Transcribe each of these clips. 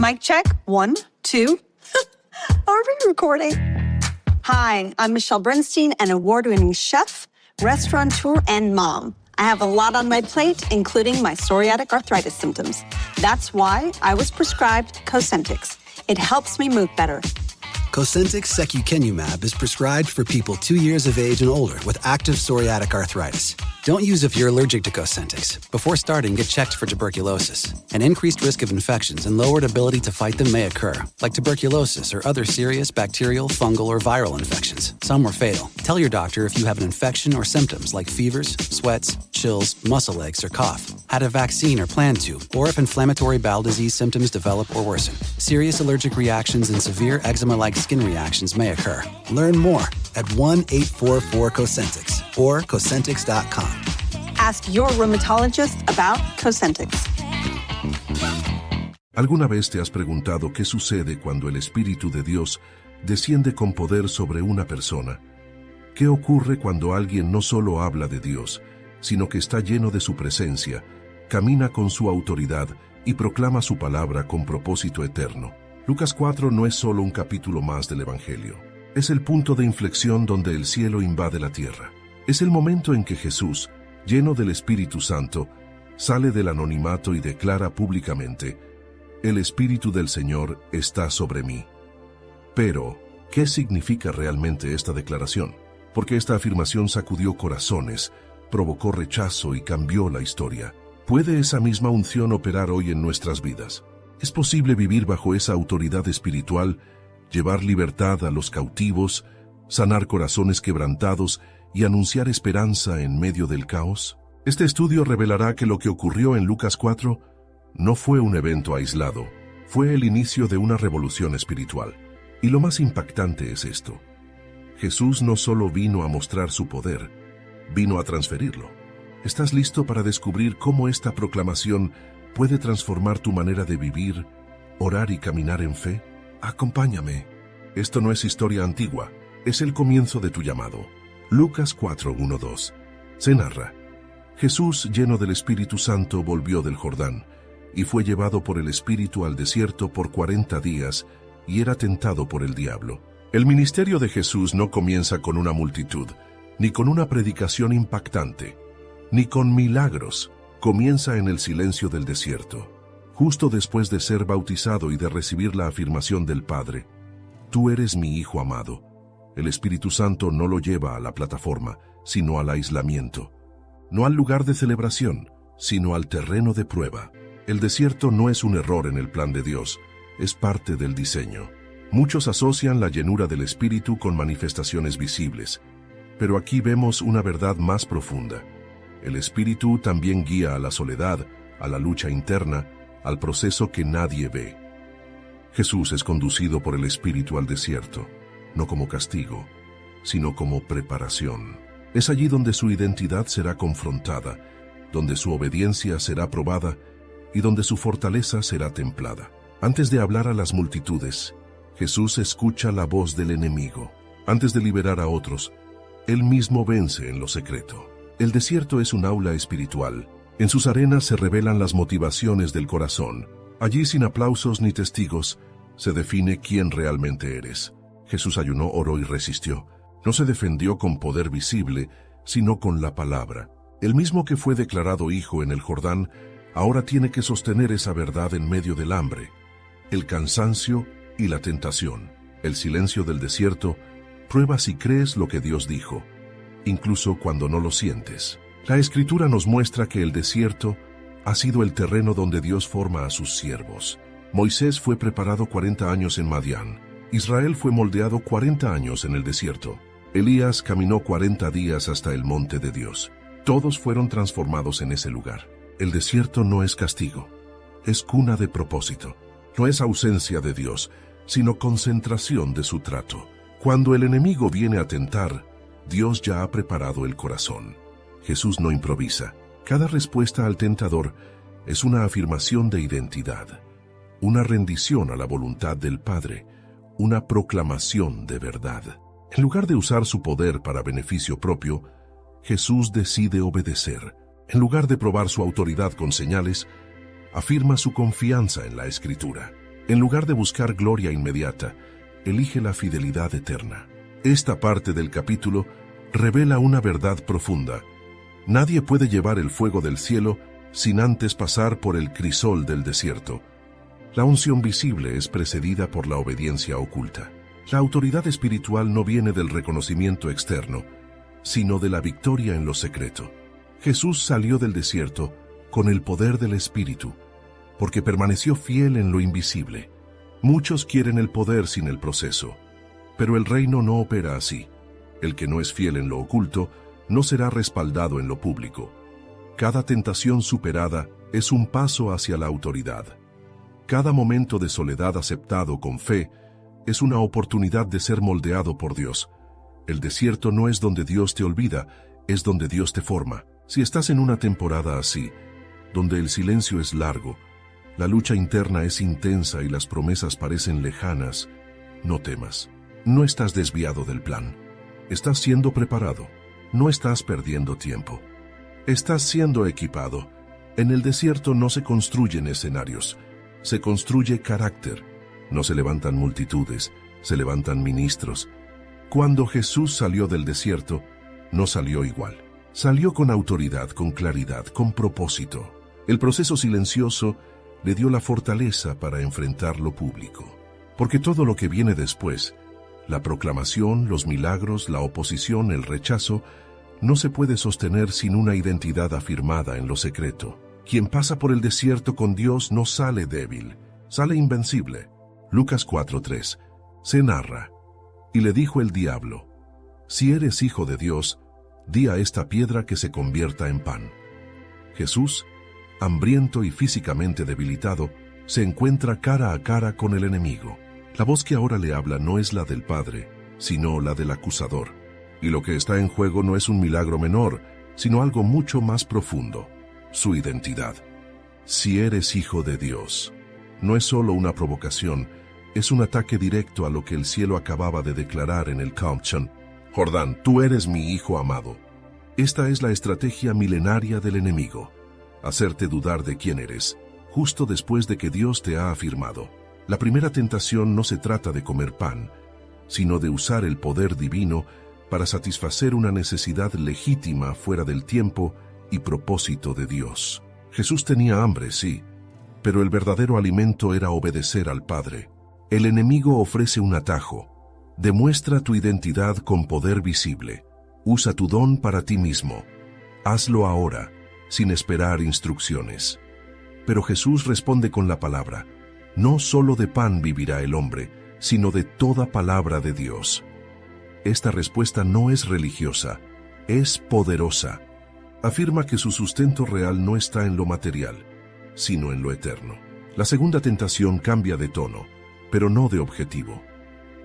Mic check. 1, 2. Are we recording? Hi, I'm Michelle Bernstein, an award-winning chef, restaurateur, and mom. I have a lot on my plate, including my psoriatic arthritis symptoms. That's why I was prescribed Cosentyx. It helps me move better. Cosentyx secukinumab is prescribed for people 2 years of age and older with active psoriatic arthritis. Don't use if you're allergic to Cosentyx. Before starting, get checked for tuberculosis. An increased risk of infections and lowered ability to fight them may occur, like tuberculosis or other serious bacterial, fungal, or viral infections. Some were fatal. Tell your doctor if you have an infection or symptoms like fevers, sweats, chills, muscle aches, or cough, had a vaccine or plan to, or if inflammatory bowel disease symptoms develop or worsen. Serious allergic reactions and severe eczema-like skin reactions may occur. Learn more at 1-844-COSENTYX or Cosentyx.com. Ask your rheumatologist about Cosentyx. ¿Alguna vez te has preguntado qué sucede cuando el Espíritu de Dios desciende con poder sobre una persona? ¿Qué ocurre cuando alguien no solo habla de Dios, sino que está lleno de su presencia, camina con su autoridad y proclama su palabra con propósito eterno? Lucas 4 no es solo un capítulo más del Evangelio. Es el punto de inflexión donde el cielo invade la tierra. Es el momento en que Jesús, lleno del Espíritu Santo, sale del anonimato y declara públicamente: «El Espíritu del Señor está sobre mí». Pero, ¿qué significa realmente esta declaración? Porque esta afirmación sacudió corazones, provocó rechazo y cambió la historia. ¿Puede esa misma unción operar hoy en nuestras vidas? ¿Es posible vivir bajo esa autoridad espiritual, llevar libertad a los cautivos, sanar corazones quebrantados y anunciar esperanza en medio del caos? Este estudio revelará que lo que ocurrió en Lucas 4 no fue un evento aislado, fue el inicio de una revolución espiritual. Y lo más impactante es esto: Jesús no solo vino a mostrar su poder, vino a transferirlo. ¿Estás listo para descubrir cómo esta proclamación puede transformar tu manera de vivir, orar y caminar en fe? Acompáñame. Esto no es historia antigua, es el comienzo de tu llamado. Lucas 4:1-2. Se narra: Jesús, lleno del Espíritu Santo, volvió del Jordán y fue llevado por el Espíritu al desierto por 40 días y era tentado por el diablo. El ministerio de Jesús no comienza con una multitud, ni con una predicación impactante, ni con milagros. Comienza en el silencio del desierto, justo después de ser bautizado y de recibir la afirmación del Padre: «Tú eres mi Hijo amado». El Espíritu Santo no lo lleva a la plataforma, sino al aislamiento. No al lugar de celebración, sino al terreno de prueba. El desierto no es un error en el plan de Dios, es parte del diseño. Muchos asocian la llenura del Espíritu con manifestaciones visibles, pero aquí vemos una verdad más profunda. El Espíritu también guía a la soledad, a la lucha interna, al proceso que nadie ve. Jesús es conducido por el Espíritu al desierto, no como castigo, sino como preparación. Es allí donde su identidad será confrontada, donde su obediencia será probada y donde su fortaleza será templada. Antes de hablar a las multitudes, Jesús escucha la voz del enemigo. Antes de liberar a otros, Él mismo vence en lo secreto. El desierto es un aula espiritual. En sus arenas se revelan las motivaciones del corazón. Allí, sin aplausos ni testigos, se define quién realmente eres. Jesús ayunó, oró y resistió. No se defendió con poder visible, sino con la palabra. El mismo que fue declarado hijo en el Jordán, ahora tiene que sostener esa verdad en medio del hambre, el cansancio y la tentación. El silencio del desierto prueba si crees lo que Dios dijo, incluso cuando no lo sientes. La Escritura nos muestra que el desierto ha sido el terreno donde Dios forma a sus siervos. Moisés fue preparado 40 años en Madián. Israel fue moldeado 40 años en el desierto. Elías caminó 40 días hasta el monte de Dios. Todos fueron transformados en ese lugar. El desierto no es castigo, es cuna de propósito. No es ausencia de Dios, sino concentración de su trato. Cuando el enemigo viene a tentar, Dios ya ha preparado el corazón. Jesús no improvisa. Cada respuesta al tentador es una afirmación de identidad, una rendición a la voluntad del Padre, una proclamación de verdad. En lugar de usar su poder para beneficio propio, Jesús decide obedecer. En lugar de probar su autoridad con señales, afirma su confianza en la Escritura. En lugar de buscar gloria inmediata, elige la fidelidad eterna. Esta parte del capítulo revela una verdad profunda. Nadie puede llevar el fuego del cielo sin antes pasar por el crisol del desierto. La unción visible es precedida por la obediencia oculta. La autoridad espiritual no viene del reconocimiento externo, sino de la victoria en lo secreto. Jesús salió del desierto con el poder del Espíritu, porque permaneció fiel en lo invisible. Muchos quieren el poder sin el proceso, pero el reino no opera así. El que no es fiel en lo oculto no será respaldado en lo público. Cada tentación superada es un paso hacia la autoridad. Cada momento de soledad aceptado con fe es una oportunidad de ser moldeado por Dios. El desierto no es donde Dios te olvida, es donde Dios te forma. Si estás en una temporada así, donde el silencio es largo, la lucha interna es intensa y las promesas parecen lejanas, no temas. No estás desviado del plan. Estás siendo preparado. No estás perdiendo tiempo. Estás siendo equipado. En el desierto no se construyen escenarios, se construye carácter. No se levantan multitudes, se levantan ministros. Cuando Jesús salió del desierto, no salió igual. Salió con autoridad, con claridad, con propósito. El proceso silencioso le dio la fortaleza para enfrentar lo público. Porque todo lo que viene después, la proclamación, los milagros, la oposición, el rechazo, no se puede sostener sin una identidad afirmada en lo secreto. Quien pasa por el desierto con Dios no sale débil, sale invencible. Lucas 4:3 se narra: y le dijo el diablo, si eres hijo de Dios, di a esta piedra que se convierta en pan. Jesús, hambriento y físicamente debilitado, se encuentra cara a cara con el enemigo. La voz que ahora le habla no es la del Padre, sino la del acusador. Y lo que está en juego no es un milagro menor, sino algo mucho más profundo: su identidad. Si eres hijo de Dios, no es solo una provocación, es un ataque directo a lo que el cielo acababa de declarar en el Caption: Jordán, tú eres mi hijo amado. Esta es la estrategia milenaria del enemigo: hacerte dudar de quién eres, justo después de que Dios te ha afirmado. La primera tentación no se trata de comer pan, sino de usar el poder divino para satisfacer una necesidad legítima fuera del tiempo y propósito de Dios. Jesús tenía hambre, sí, pero el verdadero alimento era obedecer al Padre. El enemigo ofrece un atajo: demuestra tu identidad con poder visible, usa tu don para ti mismo, hazlo ahora, sin esperar instrucciones. Pero Jesús responde con la palabra: no solo de pan vivirá el hombre, sino de toda palabra de Dios. Esta respuesta no es religiosa, es poderosa. Afirma que su sustento real no está en lo material, sino en lo eterno. La segunda tentación cambia de tono, pero no de objetivo.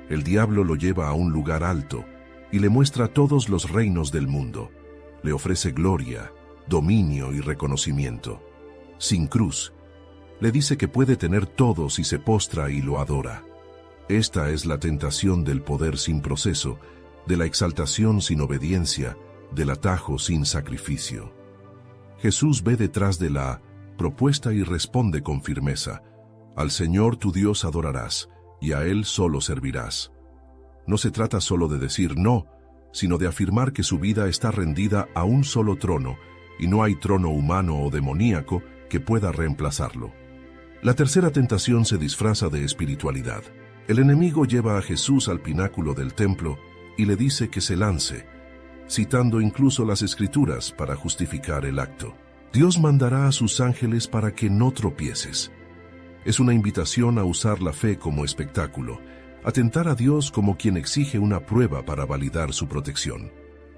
El diablo lo lleva a un lugar alto y le muestra todos los reinos del mundo. Le ofrece gloria, dominio y reconocimiento. Sin cruz, le dice que puede tener todo si se postra y lo adora. Esta es la tentación del poder sin proceso, de la exaltación sin obediencia, del atajo sin sacrificio. Jesús ve detrás de la propuesta y responde con firmeza: al Señor tu Dios adorarás, y a Él solo servirás. No se trata solo de decir no, sino de afirmar que su vida está rendida a un solo trono, y no hay trono humano o demoníaco que pueda reemplazarlo. La tercera tentación se disfraza de espiritualidad. El enemigo lleva a Jesús al pináculo del templo y le dice que se lance, citando incluso las Escrituras para justificar el acto. Dios mandará a sus ángeles para que no tropieces. Es una invitación a usar la fe como espectáculo, a tentar a Dios como quien exige una prueba para validar su protección.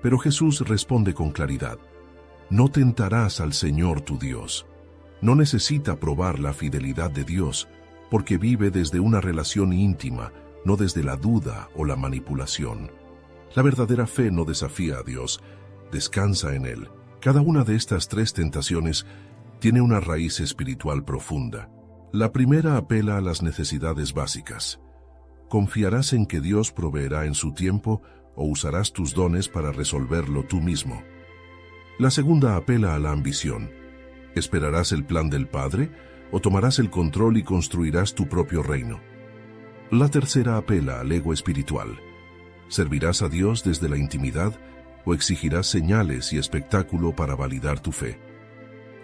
Pero Jesús responde con claridad: no tentarás al Señor tu Dios. No necesita probar la fidelidad de Dios, porque vive desde una relación íntima, no desde la duda o la manipulación. La verdadera fe no desafía a Dios, descansa en Él. Cada una de estas tres tentaciones tiene una raíz espiritual profunda. La primera apela a las necesidades básicas. ¿Confiarás en que Dios proveerá en su tiempo o usarás tus dones para resolverlo tú mismo? La segunda apela a la ambición. ¿Esperarás el plan del Padre ¿O tomarás el control y construirás tu propio reino? La tercera apela al ego espiritual. ¿Servirás a Dios desde la intimidad o exigirás señales y espectáculo para validar tu fe?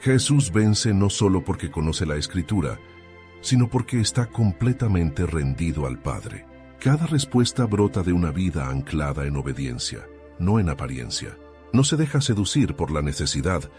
Jesús vence no solo porque conoce la Escritura, sino porque está completamente rendido al Padre. Cada respuesta brota de una vida anclada en obediencia, no en apariencia. No se deja seducir por la necesidad,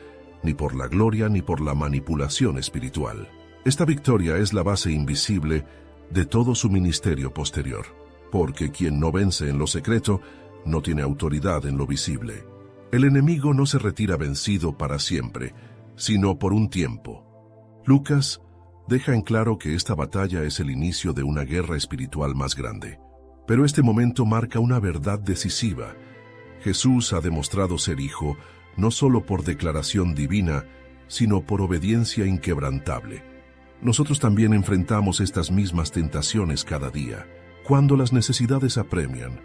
ni por la gloria, ni por la manipulación espiritual. Esta victoria es la base invisible de todo su ministerio posterior, porque quien no vence en lo secreto no tiene autoridad en lo visible. El enemigo no se retira vencido para siempre, sino por un tiempo. Lucas deja en claro que esta batalla es el inicio de una guerra espiritual más grande. Pero este momento marca una verdad decisiva. Jesús ha demostrado ser hijo no solo por declaración divina, sino por obediencia inquebrantable. Nosotros también enfrentamos estas mismas tentaciones cada día, cuando las necesidades apremian,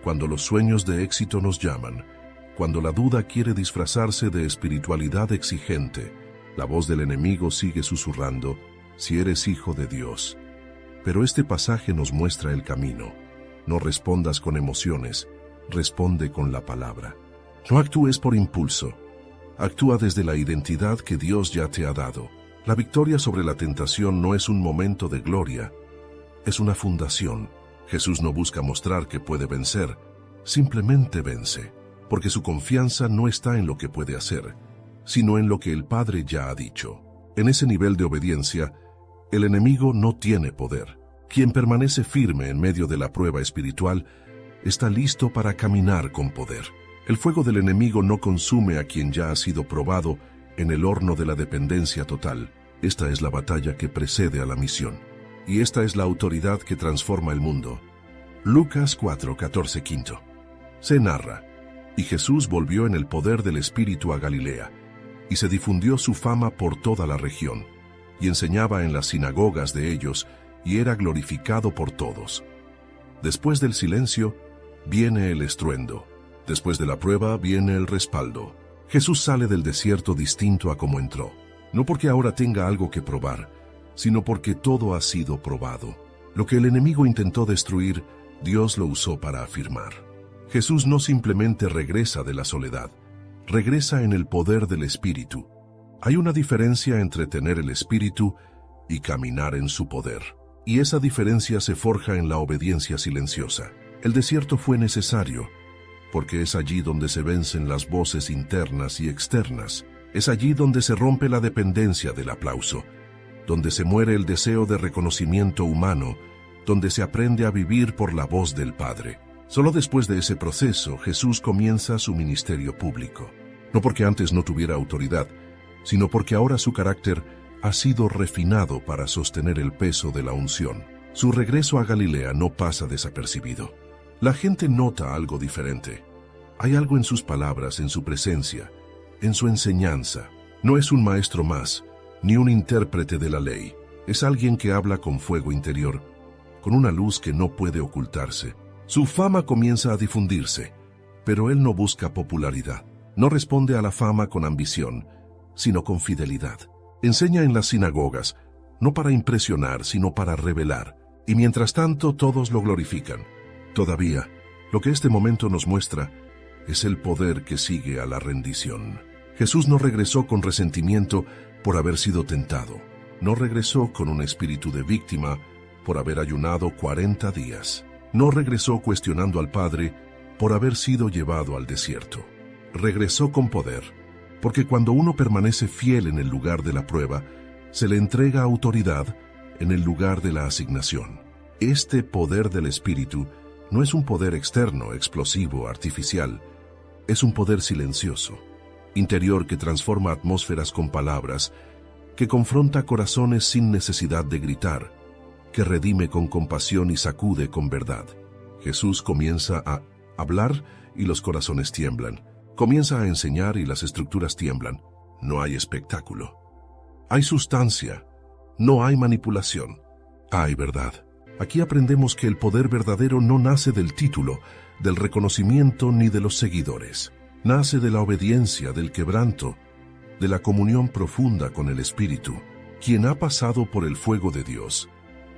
cuando los sueños de éxito nos llaman, cuando la duda quiere disfrazarse de espiritualidad exigente. La voz del enemigo sigue susurrando: si eres hijo de Dios. Pero este pasaje nos muestra el camino. No respondas con emociones, responde con la palabra. No actúes por impulso, actúa desde la identidad que Dios ya te ha dado. La victoria sobre la tentación no es un momento de gloria, es una fundación. Jesús no busca mostrar que puede vencer, simplemente vence, porque su confianza no está en lo que puede hacer, sino en lo que el Padre ya ha dicho. En ese nivel de obediencia, el enemigo no tiene poder. Quien permanece firme en medio de la prueba espiritual está listo para caminar con poder. El fuego del enemigo no consume a quien ya ha sido probado en el horno de la dependencia total. Esta es la batalla que precede a la misión. Y esta es la autoridad que transforma el mundo. Lucas 4:14-15. Se narra: y Jesús volvió en el poder del Espíritu a Galilea, y se difundió su fama por toda la región, y enseñaba en las sinagogas de ellos, y era glorificado por todos. Después del silencio, viene el estruendo. Después de la prueba, viene el respaldo. Jesús sale del desierto distinto a como entró, no porque ahora tenga algo que probar, sino porque todo ha sido probado. Lo que el enemigo intentó destruir, Dios lo usó para afirmar. Jesús no simplemente regresa de la soledad, regresa en el poder del Espíritu. Hay una diferencia entre tener el Espíritu y caminar en su poder. Y esa diferencia se forja en la obediencia silenciosa. El desierto fue necesario, porque es allí donde se vencen las voces internas y externas. Es allí donde se rompe la dependencia del aplauso, donde se muere el deseo de reconocimiento humano, donde se aprende a vivir por la voz del Padre. Solo después de ese proceso, Jesús comienza su ministerio público. No porque antes no tuviera autoridad, sino porque ahora su carácter ha sido refinado para sostener el peso de la unción. Su regreso a Galilea no pasa desapercibido. La gente nota algo diferente. Hay algo en sus palabras, en su presencia, en su enseñanza. No es un maestro más, ni un intérprete de la ley. Es alguien que habla con fuego interior, con una luz que no puede ocultarse. Su fama comienza a difundirse, pero él no busca popularidad. No responde a la fama con ambición, sino con fidelidad. Enseña en las sinagogas, no para impresionar, sino para revelar. Y mientras tanto, todos lo glorifican. Todavía, lo que este momento nos muestra es el poder que sigue a la rendición. Jesús no regresó con resentimiento por haber sido tentado. No regresó con un espíritu de víctima por haber ayunado 40 días. No regresó cuestionando al Padre por haber sido llevado al desierto. Regresó con poder, porque cuando uno permanece fiel en el lugar de la prueba, se le entrega autoridad en el lugar de la asignación. Este poder del Espíritu no es un poder externo, explosivo, artificial. Es un poder silencioso, interior, que transforma atmósferas con palabras, que confronta corazones sin necesidad de gritar, que redime con compasión y sacude con verdad. Jesús comienza a hablar y los corazones tiemblan. Comienza a enseñar y las estructuras tiemblan. No hay espectáculo. Hay sustancia. No hay manipulación. Hay verdad. Aquí aprendemos que el poder verdadero no nace del título, del reconocimiento ni de los seguidores. Nace de la obediencia, del quebranto, de la comunión profunda con el Espíritu. Quien ha pasado por el fuego de Dios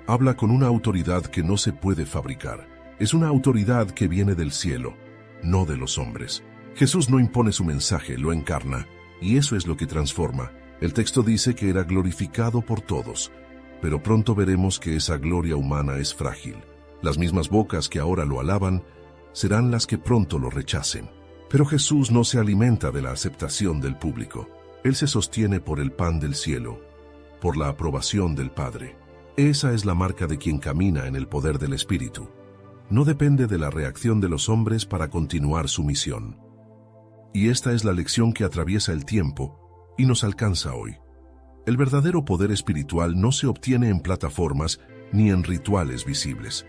habla con una autoridad que no se puede fabricar. Es una autoridad que viene del cielo, no de los hombres. Jesús no impone su mensaje, lo encarna, y eso es lo que transforma. El texto dice que era glorificado por todos, pero pronto veremos que esa gloria humana es frágil. Las mismas bocas que ahora lo alaban serán las que pronto lo rechacen. Pero Jesús no se alimenta de la aceptación del público. Él se sostiene por el pan del cielo, por la aprobación del Padre. Esa es la marca de quien camina en el poder del Espíritu. No depende de la reacción de los hombres para continuar su misión. Y esta es la lección que atraviesa el tiempo y nos alcanza hoy. El verdadero poder espiritual no se obtiene en plataformas ni en rituales visibles.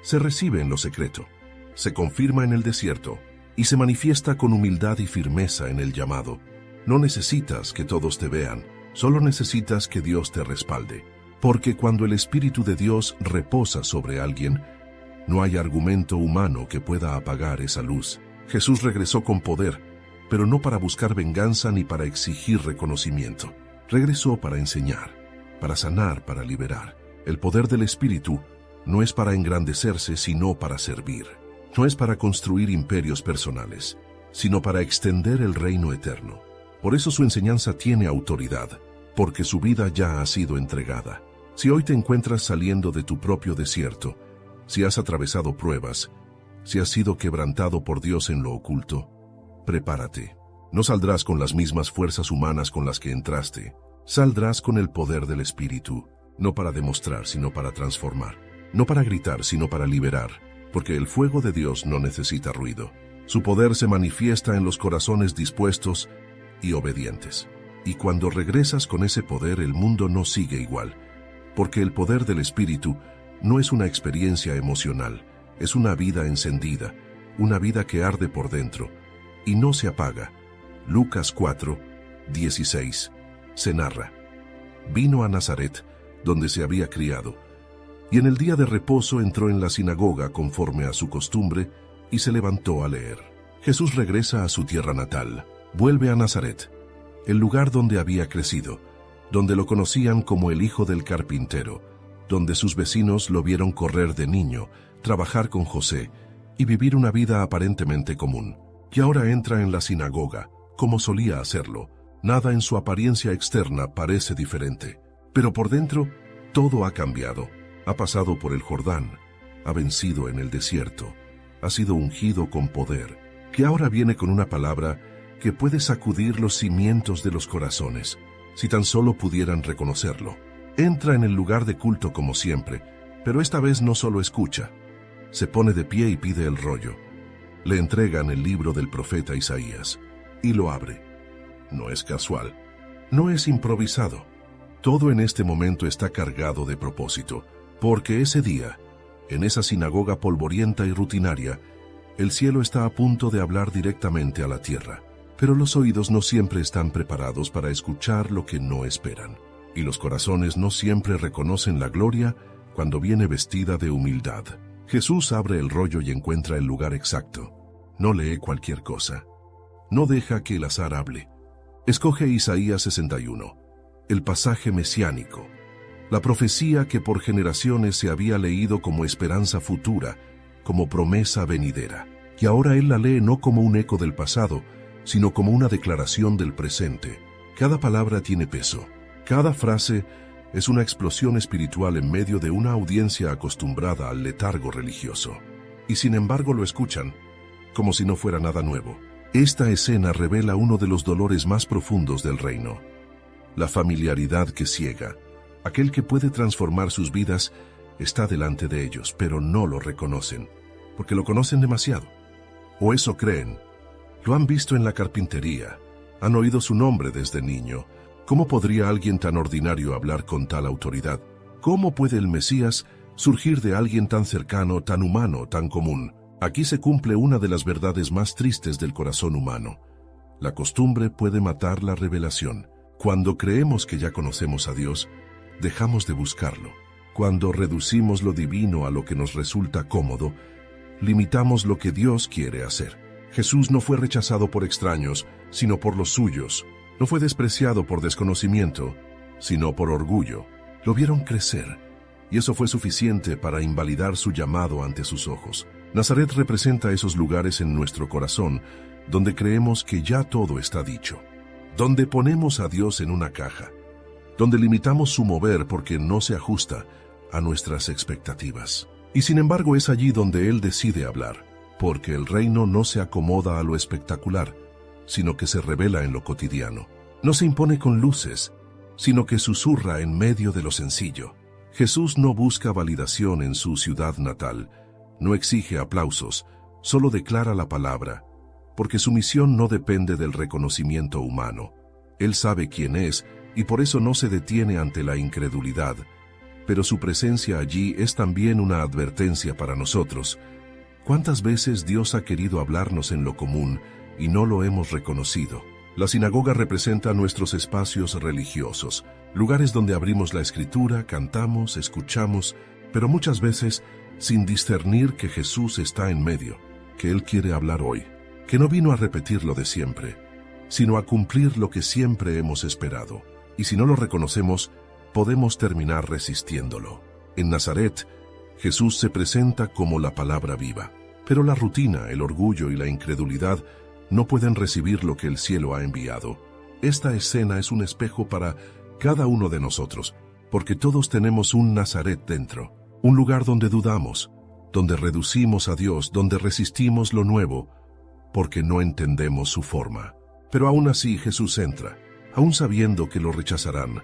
Se recibe en lo secreto, se confirma en el desierto y se manifiesta con humildad y firmeza en el llamado. No necesitas que todos te vean, solo necesitas que Dios te respalde. Porque cuando el Espíritu de Dios reposa sobre alguien, no hay argumento humano que pueda apagar esa luz. Jesús regresó con poder, pero no para buscar venganza ni para exigir reconocimiento. Regresó para enseñar, para sanar, para liberar. El poder del Espíritu no es para engrandecerse, sino para servir. No es para construir imperios personales, sino para extender el reino eterno. Por eso su enseñanza tiene autoridad, porque su vida ya ha sido entregada. Si hoy te encuentras saliendo de tu propio desierto, si has atravesado pruebas, si has sido quebrantado por Dios en lo oculto, prepárate. No saldrás con las mismas fuerzas humanas con las que entraste. Saldrás con el poder del Espíritu, no para demostrar, sino para transformar. No para gritar, sino para liberar, porque el fuego de Dios no necesita ruido. Su poder se manifiesta en los corazones dispuestos y obedientes. Y cuando regresas con ese poder, el mundo no sigue igual, porque el poder del Espíritu no es una experiencia emocional, es una vida encendida, una vida que arde por dentro y no se apaga. Lucas 4, 16, se narra. Vino a Nazaret, donde se había criado, y en el día de reposo entró en la sinagoga conforme a su costumbre y se levantó a leer. Jesús regresa a su tierra natal, vuelve a Nazaret, el lugar donde había crecido, donde lo conocían como el hijo del carpintero, donde sus vecinos lo vieron correr de niño, trabajar con José y vivir una vida aparentemente común. Y ahora entra en la sinagoga, como solía hacerlo. Nada en su apariencia externa parece diferente, pero por dentro todo ha cambiado. Ha pasado por el Jordán, ha vencido en el desierto, ha sido ungido con poder, que ahora viene con una palabra que puede sacudir los cimientos de los corazones, si tan solo pudieran reconocerlo. Entra en el lugar de culto como siempre, pero esta vez no solo escucha, se pone de pie y pide el rollo. Le entregan el libro del profeta Isaías, y lo abre. No es casual, no es improvisado. Todo en este momento está cargado de propósito, porque ese día, en esa sinagoga polvorienta y rutinaria, el cielo está a punto de hablar directamente a la tierra. Pero los oídos no siempre están preparados para escuchar lo que no esperan, y los corazones no siempre reconocen la gloria cuando viene vestida de humildad. Jesús abre el rollo y encuentra el lugar exacto. No lee cualquier cosa. No deja que el azar hable. Escoge Isaías 61, el pasaje mesiánico, la profecía que por generaciones se había leído como esperanza futura, como promesa venidera. Y ahora él la lee no como un eco del pasado, sino como una declaración del presente. Cada palabra tiene peso. Cada frase es una explosión espiritual en medio de una audiencia acostumbrada al letargo religioso. Y sin embargo lo escuchan, como si no fuera nada nuevo. Esta escena revela uno de los dolores más profundos del reino. La familiaridad que ciega. Aquel que puede transformar sus vidas está delante de ellos, pero no lo reconocen, porque lo conocen demasiado. O eso creen. Lo han visto en la carpintería, han oído su nombre desde niño. ¿Cómo podría alguien tan ordinario hablar con tal autoridad? ¿Cómo puede el Mesías surgir de alguien tan cercano, tan humano, tan común? Aquí se cumple una de las verdades más tristes del corazón humano. La costumbre puede matar la revelación. Cuando creemos que ya conocemos a Dios, dejamos de buscarlo. Cuando reducimos lo divino a lo que nos resulta cómodo, limitamos lo que Dios quiere hacer. Jesús no fue rechazado por extraños, sino por los suyos. No fue despreciado por desconocimiento, sino por orgullo. Lo vieron crecer, y eso fue suficiente para invalidar su llamado ante sus ojos. Nazaret representa esos lugares en nuestro corazón donde creemos que ya todo está dicho, donde ponemos a Dios en una caja, donde limitamos su mover porque no se ajusta a nuestras expectativas. Y sin embargo es allí donde Él decide hablar, porque el reino no se acomoda a lo espectacular, sino que se revela en lo cotidiano. No se impone con luces, sino que susurra en medio de lo sencillo. Jesús no busca validación en su ciudad natal, no exige aplausos, solo declara la palabra, porque su misión no depende del reconocimiento humano. Él sabe quién es y por eso no se detiene ante la incredulidad, pero su presencia allí es también una advertencia para nosotros. ¿Cuántas veces Dios ha querido hablarnos en lo común y no lo hemos reconocido? La sinagoga representa nuestros espacios religiosos, lugares donde abrimos la Escritura, cantamos, escuchamos, pero muchas veces sin discernir que Jesús está en medio, que Él quiere hablar hoy, que no vino a repetir lo de siempre, sino a cumplir lo que siempre hemos esperado. Y si no lo reconocemos, podemos terminar resistiéndolo. En Nazaret, Jesús se presenta como la palabra viva, pero la rutina, el orgullo y la incredulidad no pueden recibir lo que el cielo ha enviado. Esta escena es un espejo para cada uno de nosotros, porque todos tenemos un Nazaret dentro, un lugar donde dudamos, donde reducimos a Dios, donde resistimos lo nuevo, porque no entendemos su forma. Pero aún así Jesús entra, aún sabiendo que lo rechazarán,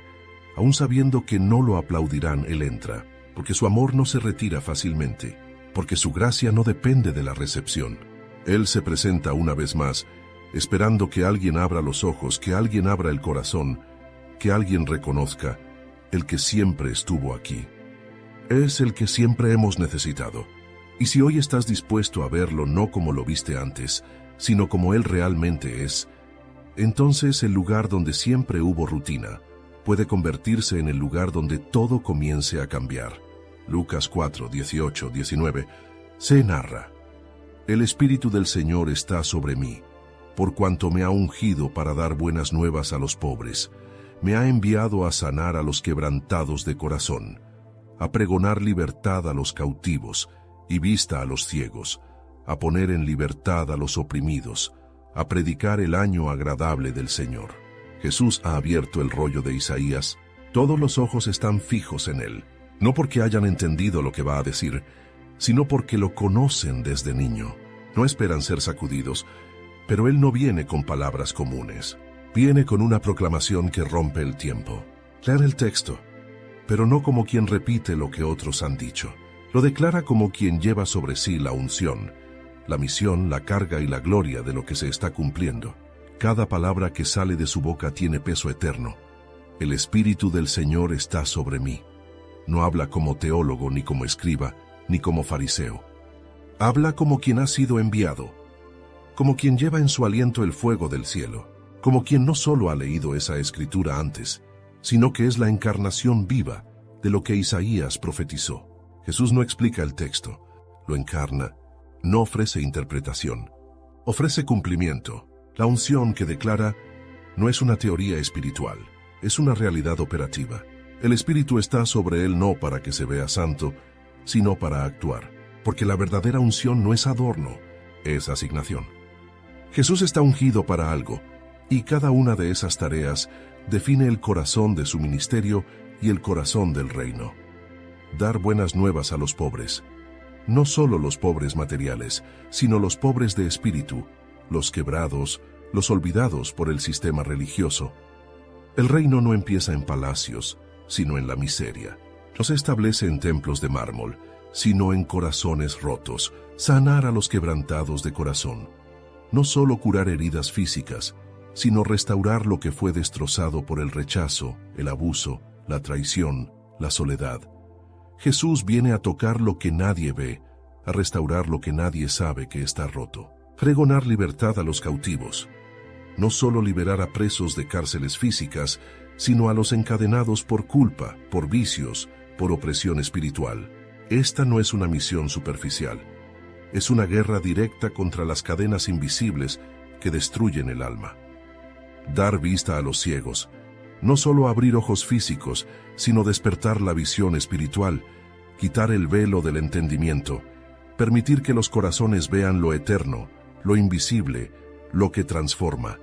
aún sabiendo que no lo aplaudirán, Él entra, porque su amor no se retira fácilmente, porque su gracia no depende de la recepción. Él se presenta una vez más, esperando que alguien abra los ojos, que alguien abra el corazón, que alguien reconozca el que siempre estuvo aquí. Es el que siempre hemos necesitado. Y si hoy estás dispuesto a verlo no como lo viste antes, sino como Él realmente es, entonces el lugar donde siempre hubo rutina puede convertirse en el lugar donde todo comience a cambiar. Lucas 4, 18, 19, se narra: El Espíritu del Señor está sobre mí, por cuanto me ha ungido para dar buenas nuevas a los pobres, me ha enviado a sanar a los quebrantados de corazón, a pregonar libertad a los cautivos y vista a los ciegos, a poner en libertad a los oprimidos, a predicar el año agradable del Señor. Jesús ha abierto el rollo de Isaías. Todos los ojos están fijos en Él, no porque hayan entendido lo que va a decir, sino porque lo conocen desde niño. No esperan ser sacudidos, pero Él no viene con palabras comunes. Viene con una proclamación que rompe el tiempo. Lean el texto, pero no como quien repite lo que otros han dicho. Lo declara como quien lleva sobre sí la unción, la misión, la carga y la gloria de lo que se está cumpliendo. Cada palabra que sale de su boca tiene peso eterno. El Espíritu del Señor está sobre mí. No habla como teólogo, ni como escriba, ni como fariseo. Habla como quien ha sido enviado, como quien lleva en su aliento el fuego del cielo, como quien no solo ha leído esa escritura antes, sino que es la encarnación viva de lo que Isaías profetizó. Jesús no explica el texto, lo encarna, no ofrece interpretación, ofrece cumplimiento. La unción que declara no es una teoría espiritual, es una realidad operativa. El Espíritu está sobre él no para que se vea santo, sino para actuar, porque la verdadera unción no es adorno, es asignación. Jesús está ungido para algo, y cada una de esas tareas define el corazón de su ministerio y el corazón del reino. Dar buenas nuevas a los pobres, no solo los pobres materiales, sino los pobres de espíritu, los quebrados, los olvidados por el sistema religioso. El reino no empieza en palacios, sino en la miseria. No se establece en templos de mármol, sino en corazones rotos, sanar a los quebrantados de corazón. No solo curar heridas físicas, sino restaurar lo que fue destrozado por el rechazo, el abuso, la traición, la soledad. Jesús viene a tocar lo que nadie ve, a restaurar lo que nadie sabe que está roto. Pregonar libertad a los cautivos. No solo liberar a presos de cárceles físicas, sino a los encadenados por culpa, por vicios, por opresión espiritual. Esta no es una misión superficial. Es una guerra directa contra las cadenas invisibles que destruyen el alma. Dar vista a los ciegos No solo abrir ojos físicos, sino despertar la visión espiritual, quitar el velo del entendimiento, permitir que los corazones vean lo eterno, lo invisible, lo que transforma.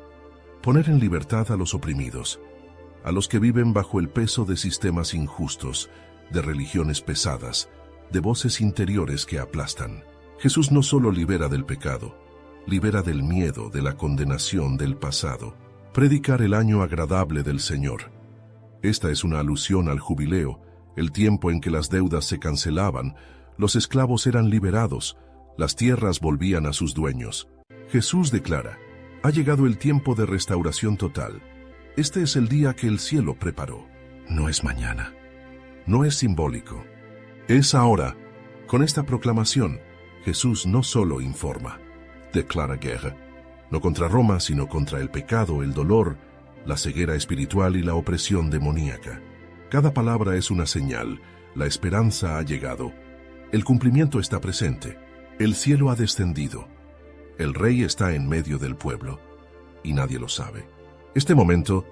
Poner en libertad a los oprimidos, a los que viven bajo el peso de sistemas injustos, de religiones pesadas, de voces interiores que aplastan. Jesús no solo libera del pecado, libera del miedo, de la condenación del pasado. Predicar el año agradable del Señor. Esta es una alusión al jubileo, el tiempo en que las deudas se cancelaban, los esclavos eran liberados, las tierras volvían a sus dueños. Jesús declara: ha llegado el tiempo de restauración total. Este es el día que el cielo preparó. No es mañana. No es simbólico. Es ahora. Con esta proclamación, Jesús no solo informa, declara guerra, no contra Roma, sino contra el pecado, el dolor, la ceguera espiritual y la opresión demoníaca. Cada palabra es una señal, la esperanza ha llegado, el cumplimiento está presente, el cielo ha descendido, el rey está en medio del pueblo, y nadie lo sabe. Este momento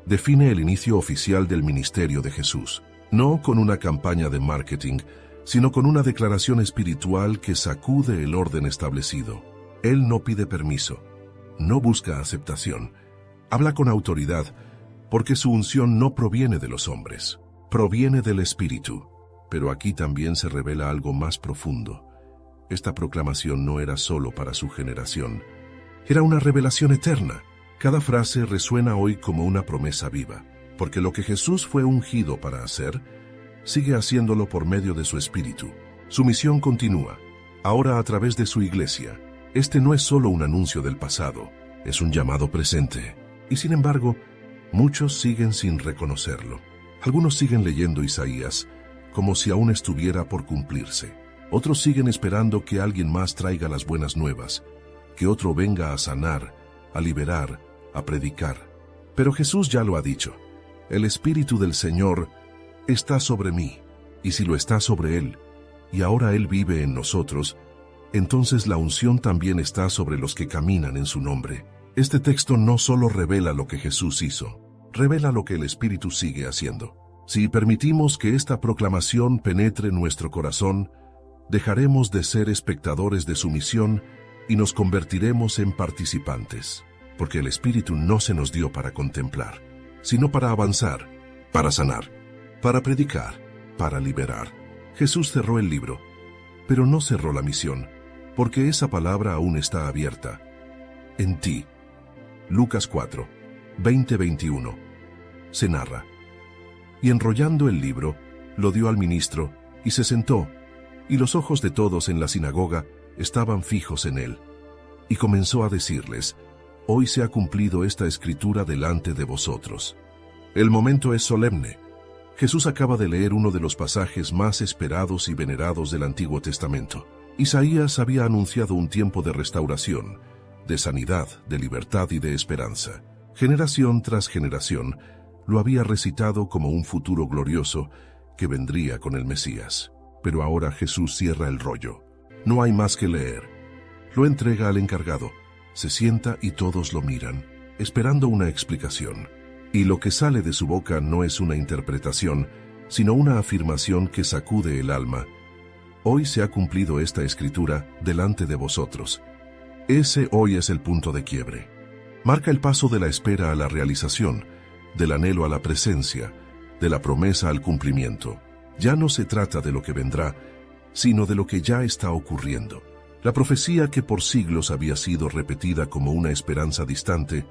define el inicio oficial del ministerio de Jesús, no con una campaña de marketing, sino con una declaración espiritual que sacude el orden establecido. Él no pide permiso, no busca aceptación, habla con autoridad, porque su unción no proviene de los hombres, proviene del Espíritu. Pero aquí también se revela algo más profundo. Esta proclamación no era solo para su generación, era una revelación eterna. Cada frase resuena hoy como una promesa viva, porque lo que Jesús fue ungido para hacer, sigue haciéndolo por medio de su Espíritu. Su misión continúa, ahora a través de su iglesia. Este no es solo un anuncio del pasado, es un llamado presente. Y sin embargo, muchos siguen sin reconocerlo. Algunos siguen leyendo Isaías como si aún estuviera por cumplirse. Otros siguen esperando que alguien más traiga las buenas nuevas, que otro venga a sanar, a liberar, a predicar. Pero Jesús ya lo ha dicho: el Espíritu del Señor está sobre mí, y si lo está sobre Él, y ahora Él vive en nosotros, entonces la unción también está sobre los que caminan en su nombre. Este texto no solo revela lo que Jesús hizo, revela lo que el Espíritu sigue haciendo. Si permitimos que esta proclamación penetre nuestro corazón, dejaremos de ser espectadores de su misión y nos convertiremos en participantes, porque el Espíritu no se nos dio para contemplar, sino para avanzar, para sanar, para predicar, para liberar. Jesús cerró el libro, pero no cerró la misión, porque esa palabra aún está abierta. En ti. Lucas 4, 20-21. Se narra: y enrollando el libro, lo dio al ministro, y se sentó, y los ojos de todos en la sinagoga estaban fijos en él. Y comenzó a decirles: hoy se ha cumplido esta escritura delante de vosotros. El momento es solemne. Jesús acaba de leer uno de los pasajes más esperados y venerados del Antiguo Testamento. Isaías había anunciado un tiempo de restauración, de sanidad, de libertad y de esperanza. Generación tras generación lo había recitado como un futuro glorioso que vendría con el Mesías. Pero ahora Jesús cierra el rollo. No hay más que leer. Lo entrega al encargado, se sienta y todos lo miran, esperando una explicación. Y lo que sale de su boca no es una interpretación, sino una afirmación que sacude el alma. Hoy se ha cumplido esta escritura delante de vosotros. Ese hoy es el punto de quiebre. Marca el paso de la espera a la realización, del anhelo a la presencia, de la promesa al cumplimiento. Ya no se trata de lo que vendrá, sino de lo que ya está ocurriendo. La profecía que por siglos había sido repetida como una esperanza distante,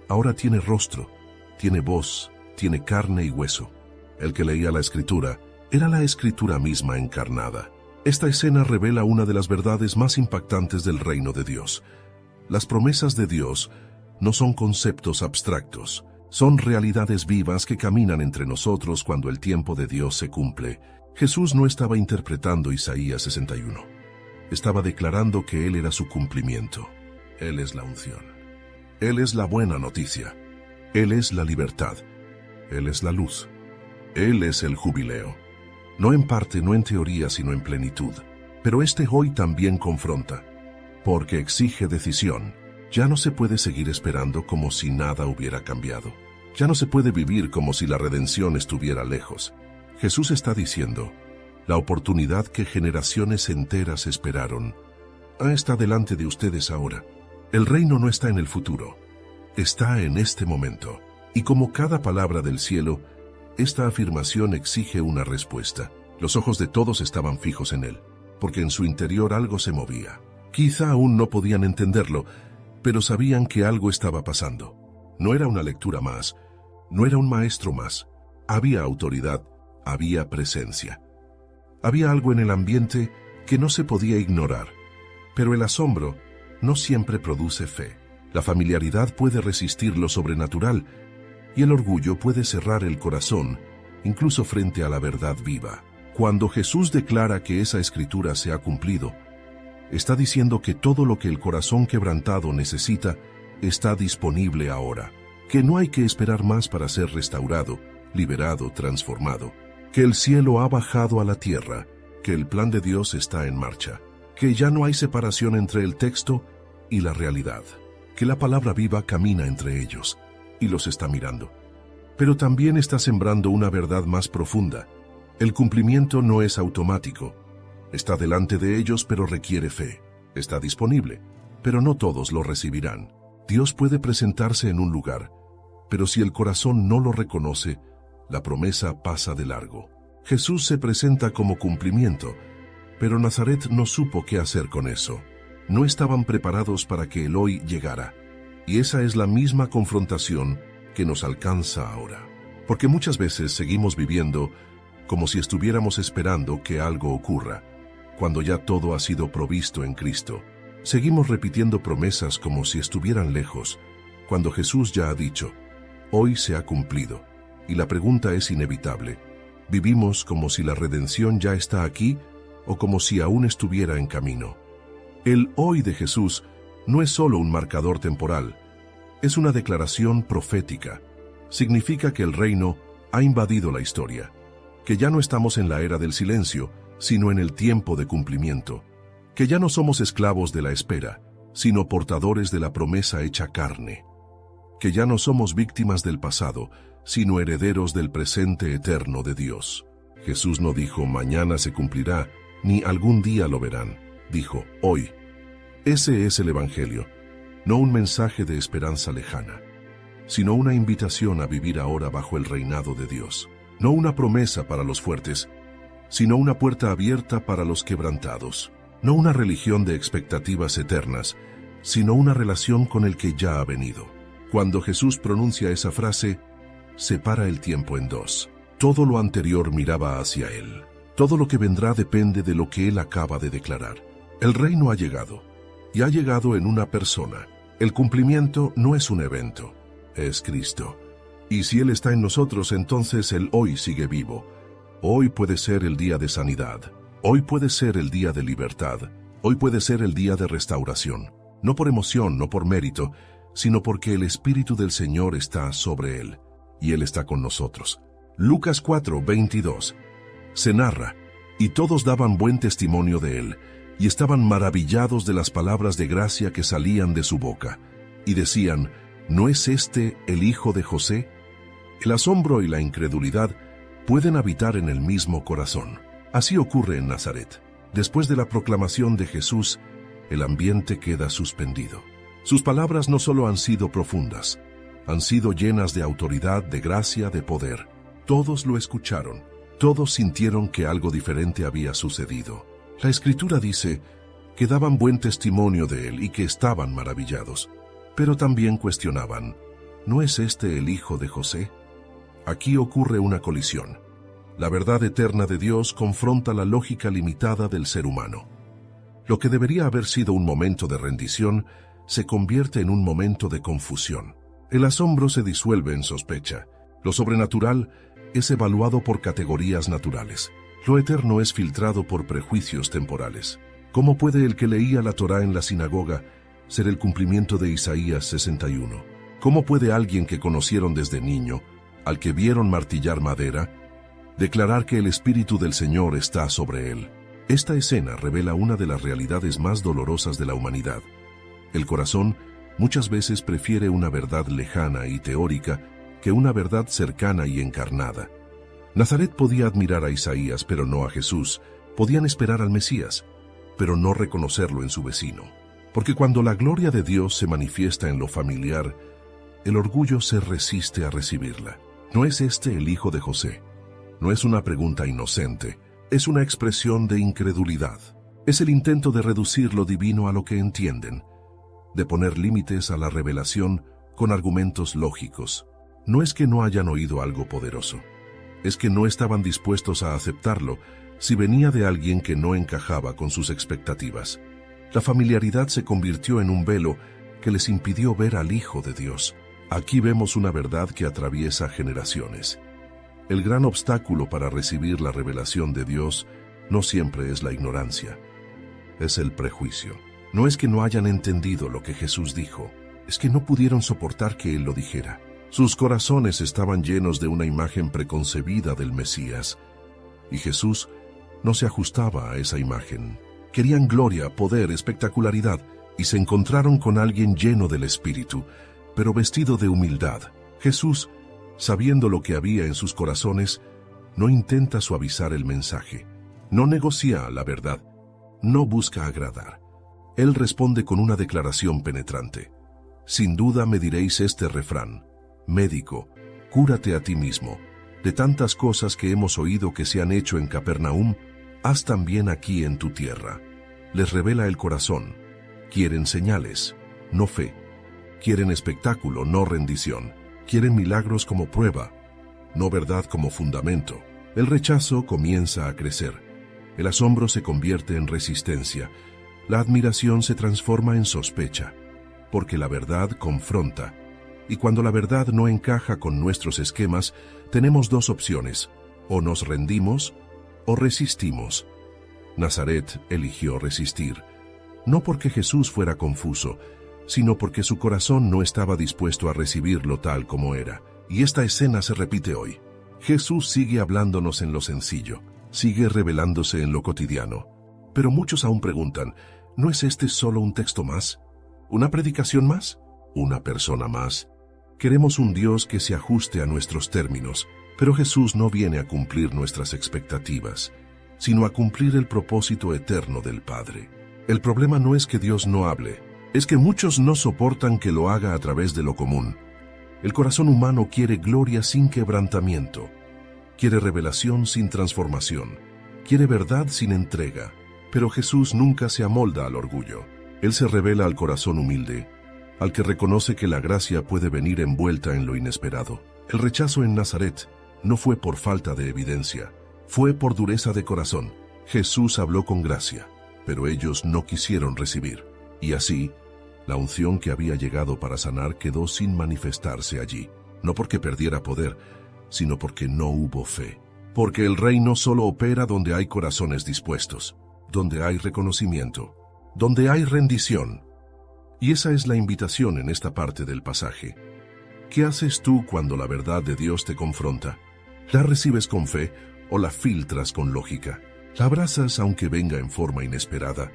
ahora tiene rostro, tiene voz, tiene carne y hueso. El que leía la Escritura era la Escritura misma encarnada. Esta escena revela una de las verdades más impactantes del reino de Dios. Las promesas de Dios no son conceptos abstractos, son realidades vivas que caminan entre nosotros cuando el tiempo de Dios se cumple. Jesús no estaba interpretando Isaías 61. Estaba declarando que Él era su cumplimiento. Él es la unción. Él es la buena noticia. Él es la libertad. Él es la luz. Él es el jubileo. No en parte, no en teoría, sino en plenitud. Pero este hoy también confronta, porque exige decisión. Ya no se puede seguir esperando como si nada hubiera cambiado. Ya no se puede vivir como si la redención estuviera lejos. Jesús está diciendo, la oportunidad que generaciones enteras esperaron está delante de ustedes ahora. El reino no está en el futuro, está en este momento. Y como cada palabra del cielo, esta afirmación exige una respuesta. Los ojos de todos estaban fijos en él, porque en su interior algo se movía. Quizá aún no podían entenderlo, pero sabían que algo estaba pasando. No era una lectura más, no era un maestro más. Había autoridad, había presencia. Había algo en el ambiente que no se podía ignorar. Pero el asombro no siempre produce fe. La familiaridad puede resistir lo sobrenatural y el orgullo puede cerrar el corazón, incluso frente a la verdad viva. Cuando Jesús declara que esa escritura se ha cumplido, está diciendo que todo lo que el corazón quebrantado necesita está disponible ahora, que no hay que esperar más para ser restaurado, liberado, transformado, que el cielo ha bajado a la tierra, que el plan de Dios está en marcha, que ya no hay separación entre el texto y la realidad, que la palabra viva camina entre ellos y los está mirando. Pero también está sembrando una verdad más profunda. El cumplimiento no es automático. Está delante de ellos, pero requiere fe. Está disponible, pero no todos lo recibirán. Dios puede presentarse en un lugar, pero si el corazón no lo reconoce, la promesa pasa de largo. Jesús se presenta como cumplimiento, pero Nazaret no supo qué hacer con eso. No estaban preparados para que el hoy llegara. Y esa es la misma confrontación que nos alcanza ahora. Porque muchas veces seguimos viviendo como si estuviéramos esperando que algo ocurra, cuando ya todo ha sido provisto en Cristo. Seguimos repitiendo promesas como si estuvieran lejos, cuando Jesús ya ha dicho, hoy se ha cumplido. Y la pregunta es inevitable. ¿Vivimos como si la redención ya está aquí o como si aún estuviera en camino? El hoy de Jesús no es solo un marcador temporal, es una declaración profética. Significa que el reino ha invadido la historia, que ya no estamos en la era del silencio, sino en el tiempo de cumplimiento, que ya no somos esclavos de la espera, sino portadores de la promesa hecha carne, que ya no somos víctimas del pasado, sino herederos del presente eterno de Dios. Jesús no dijo, mañana se cumplirá, ni algún día lo verán. Dijo, hoy. Ese es el Evangelio, no un mensaje de esperanza lejana, sino una invitación a vivir ahora bajo el reinado de Dios. No una promesa para los fuertes, sino una puerta abierta para los quebrantados. No una religión de expectativas eternas, sino una relación con el que ya ha venido. Cuando Jesús pronuncia esa frase, separa el tiempo en dos. Todo lo anterior miraba hacia Él. Todo lo que vendrá depende de lo que Él acaba de declarar. El reino ha llegado, y ha llegado en una persona. El cumplimiento no es un evento, es Cristo. Y si Él está en nosotros, entonces el hoy sigue vivo. Hoy puede ser el día de sanidad. Hoy puede ser el día de libertad. Hoy puede ser el día de restauración. No por emoción, no por mérito, sino porque el Espíritu del Señor está sobre Él, y Él está con nosotros. Lucas 4:22. Se narra, y todos daban buen testimonio de Él, y estaban maravillados de las palabras de gracia que salían de su boca, y decían, ¿no es este el hijo de José? El asombro y la incredulidad pueden habitar en el mismo corazón. Así ocurre en Nazaret. Después de la proclamación de Jesús, el ambiente queda suspendido. Sus palabras no solo han sido profundas, han sido llenas de autoridad, de gracia, de poder. Todos lo escucharon, todos sintieron que algo diferente había sucedido. La Escritura dice que daban buen testimonio de él y que estaban maravillados, pero también cuestionaban, ¿no es este el hijo de José? Aquí ocurre una colisión. La verdad eterna de Dios confronta la lógica limitada del ser humano. Lo que debería haber sido un momento de rendición se convierte en un momento de confusión. El asombro se disuelve en sospecha. Lo sobrenatural es evaluado por categorías naturales. Lo eterno es filtrado por prejuicios temporales. ¿Cómo puede el que leía la Torá en la sinagoga ser el cumplimiento de Isaías 61? ¿Cómo puede alguien que conocieron desde niño, al que vieron martillar madera, declarar que el Espíritu del Señor está sobre él? Esta escena revela una de las realidades más dolorosas de la humanidad. El corazón muchas veces prefiere una verdad lejana y teórica que una verdad cercana y encarnada. Nazaret podía admirar a Isaías, pero no a Jesús. Podían esperar al Mesías, pero no reconocerlo en su vecino. Porque cuando la gloria de Dios se manifiesta en lo familiar, el orgullo se resiste a recibirla. ¿No es este el hijo de José? No es una pregunta inocente, es una expresión de incredulidad. Es el intento de reducir lo divino a lo que entienden, de poner límites a la revelación con argumentos lógicos. No es que no hayan oído algo poderoso, es que no estaban dispuestos a aceptarlo si venía de alguien que no encajaba con sus expectativas. La familiaridad se convirtió en un velo que les impidió ver al Hijo de Dios. Aquí vemos una verdad que atraviesa generaciones. El gran obstáculo para recibir la revelación de Dios no siempre es la ignorancia, es el prejuicio. No es que no hayan entendido lo que Jesús dijo, es que no pudieron soportar que Él lo dijera. Sus corazones estaban llenos de una imagen preconcebida del Mesías, y Jesús no se ajustaba a esa imagen. Querían gloria, poder, espectacularidad, y se encontraron con alguien lleno del Espíritu, pero vestido de humildad. Jesús, sabiendo lo que había en sus corazones, no intenta suavizar el mensaje, no negocia la verdad, no busca agradar. Él responde con una declaración penetrante. Sin duda me diréis este refrán: médico, cúrate a ti mismo. De tantas cosas que hemos oído que se han hecho en Capernaum, haz también aquí en tu tierra. Les revela el corazón. Quieren señales, no fe. Quieren espectáculo, no rendición. Quieren milagros como prueba, no verdad como fundamento. El rechazo comienza a crecer. El asombro se convierte en resistencia. La admiración se transforma en sospecha, porque la verdad confronta. Y cuando la verdad no encaja con nuestros esquemas, tenemos dos opciones: o nos rendimos o resistimos. Nazaret eligió resistir, no porque Jesús fuera confuso, sino porque su corazón no estaba dispuesto a recibirlo tal como era. Y esta escena se repite hoy. Jesús sigue hablándonos en lo sencillo, sigue revelándose en lo cotidiano. Pero muchos aún preguntan, ¿no es este solo un texto más? ¿Una predicación más? ¿Una persona más? Queremos un Dios que se ajuste a nuestros términos, pero Jesús no viene a cumplir nuestras expectativas, sino a cumplir el propósito eterno del Padre. El problema no es que Dios no hable, es que muchos no soportan que lo haga a través de lo común. El corazón humano quiere gloria sin quebrantamiento, quiere revelación sin transformación, quiere verdad sin entrega, pero Jesús nunca se amolda al orgullo. Él se revela al corazón humilde, al que reconoce que la gracia puede venir envuelta en lo inesperado. El rechazo en Nazaret no fue por falta de evidencia, fue por dureza de corazón. Jesús habló con gracia, pero ellos no quisieron recibir. Y así, la unción que había llegado para sanar quedó sin manifestarse allí, no porque perdiera poder, sino porque no hubo fe. Porque el reino solo opera donde hay corazones dispuestos, donde hay reconocimiento, donde hay rendición. Y esa es la invitación en esta parte del pasaje. ¿Qué haces tú cuando la verdad de Dios te confronta? ¿La recibes con fe o la filtras con lógica? ¿La abrazas aunque venga en forma inesperada?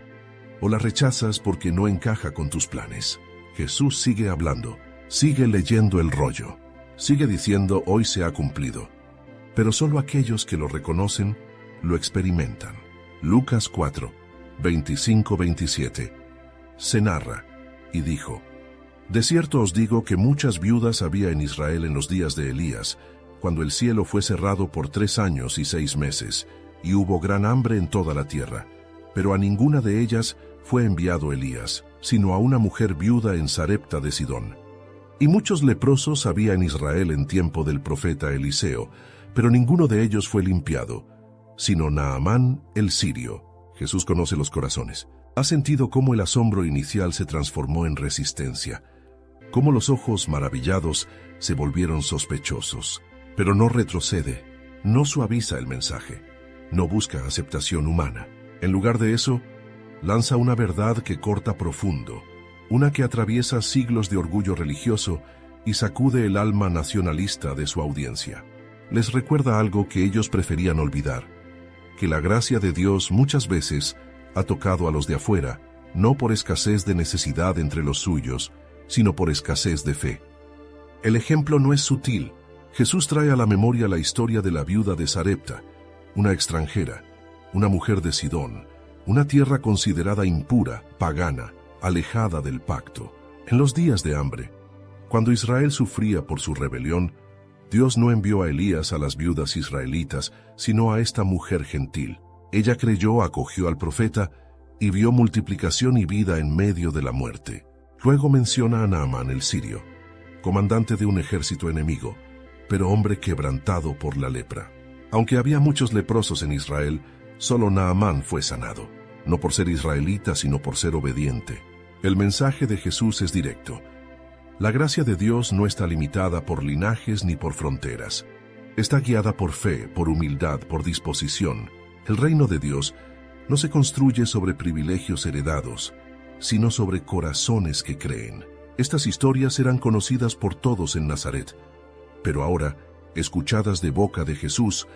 ¿O la rechazas porque no encaja con tus planes? Jesús sigue hablando, sigue leyendo el rollo, sigue diciendo hoy se ha cumplido. Pero solo aquellos que lo reconocen, lo experimentan. Lucas 4, 25-27. Se narra, y dijo: de cierto os digo que muchas viudas había en Israel en los días de Elías, cuando el cielo fue cerrado por 3 años y 6 meses, y hubo gran hambre en toda la tierra. Pero a ninguna de ellas fue enviado Elías, sino a una mujer viuda en Sarepta de Sidón. Y muchos leprosos había en Israel en tiempo del profeta Eliseo, pero ninguno de ellos fue limpiado, sino Naamán el sirio. Jesús conoce los corazones. Ha sentido cómo el asombro inicial se transformó en resistencia, cómo los ojos maravillados se volvieron sospechosos. Pero no retrocede, no suaviza el mensaje, no busca aceptación humana. En lugar de eso, lanza una verdad que corta profundo, una que atraviesa siglos de orgullo religioso y sacude el alma nacionalista de su audiencia. Les recuerda algo que ellos preferían olvidar, que la gracia de Dios muchas veces ha tocado a los de afuera, no por escasez de necesidad entre los suyos, sino por escasez de fe. El ejemplo no es sutil. Jesús trae a la memoria la historia de la viuda de Sarepta, una extranjera, una mujer de Sidón, una tierra considerada impura, pagana, alejada del pacto. En los días de hambre, cuando Israel sufría por su rebelión, Dios no envió a Elías a las viudas israelitas, sino a esta mujer gentil. Ella creyó, acogió al profeta y vio multiplicación y vida en medio de la muerte. Luego menciona a Naamán el sirio, comandante de un ejército enemigo, pero hombre quebrantado por la lepra. Aunque había muchos leprosos en Israel, solo Naamán fue sanado, no por ser israelita, sino por ser obediente. El mensaje de Jesús es directo. La gracia de Dios no está limitada por linajes ni por fronteras. Está guiada por fe, por humildad, por disposición. El reino de Dios no se construye sobre privilegios heredados, sino sobre corazones que creen. Estas historias eran conocidas por todos en Nazaret, pero ahora, escuchadas de boca de Jesús,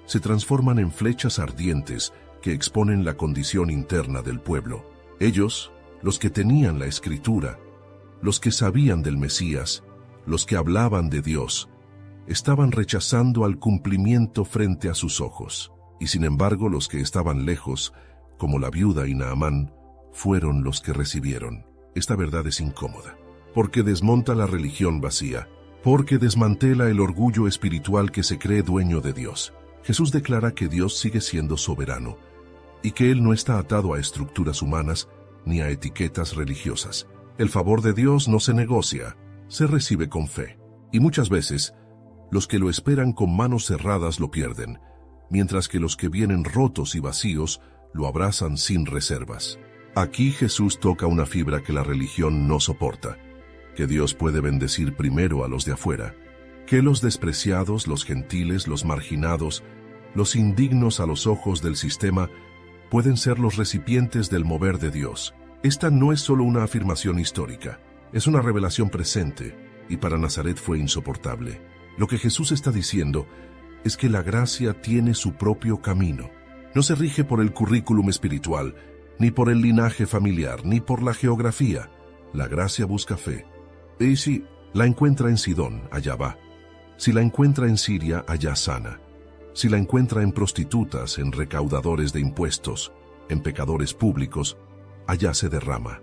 se transforman en flechas ardientes que exponen la condición interna del pueblo. Ellos, los que tenían la Escritura, los que sabían del Mesías, los que hablaban de Dios, estaban rechazando al cumplimiento frente a sus ojos. Y sin embargo, los que estaban lejos, como la viuda y Naamán, fueron los que recibieron. Esta verdad es incómoda, porque desmonta la religión vacía, porque desmantela el orgullo espiritual que se cree dueño de Dios. Jesús declara que Dios sigue siendo soberano y que Él no está atado a estructuras humanas ni a etiquetas religiosas. El favor de Dios no se negocia, se recibe con fe. Y muchas veces, los que lo esperan con manos cerradas lo pierden, mientras que los que vienen rotos y vacíos lo abrazan sin reservas. Aquí Jesús toca una fibra que la religión no soporta, que Dios puede bendecir primero a los de afuera, que los despreciados, los gentiles, los marginados, los indignos a los ojos del sistema, pueden ser los recipientes del mover de Dios. Esta no es solo una afirmación histórica, es una revelación presente, y para Nazaret fue insoportable. Lo que Jesús está diciendo es que la gracia tiene su propio camino. No se rige por el currículum espiritual, ni por el linaje familiar, ni por la geografía. La gracia busca fe. Y si la encuentra en Sidón, allá va. Si la encuentra en Siria, allá sana. Si la encuentra en prostitutas, en recaudadores de impuestos, en pecadores públicos, allá se derrama.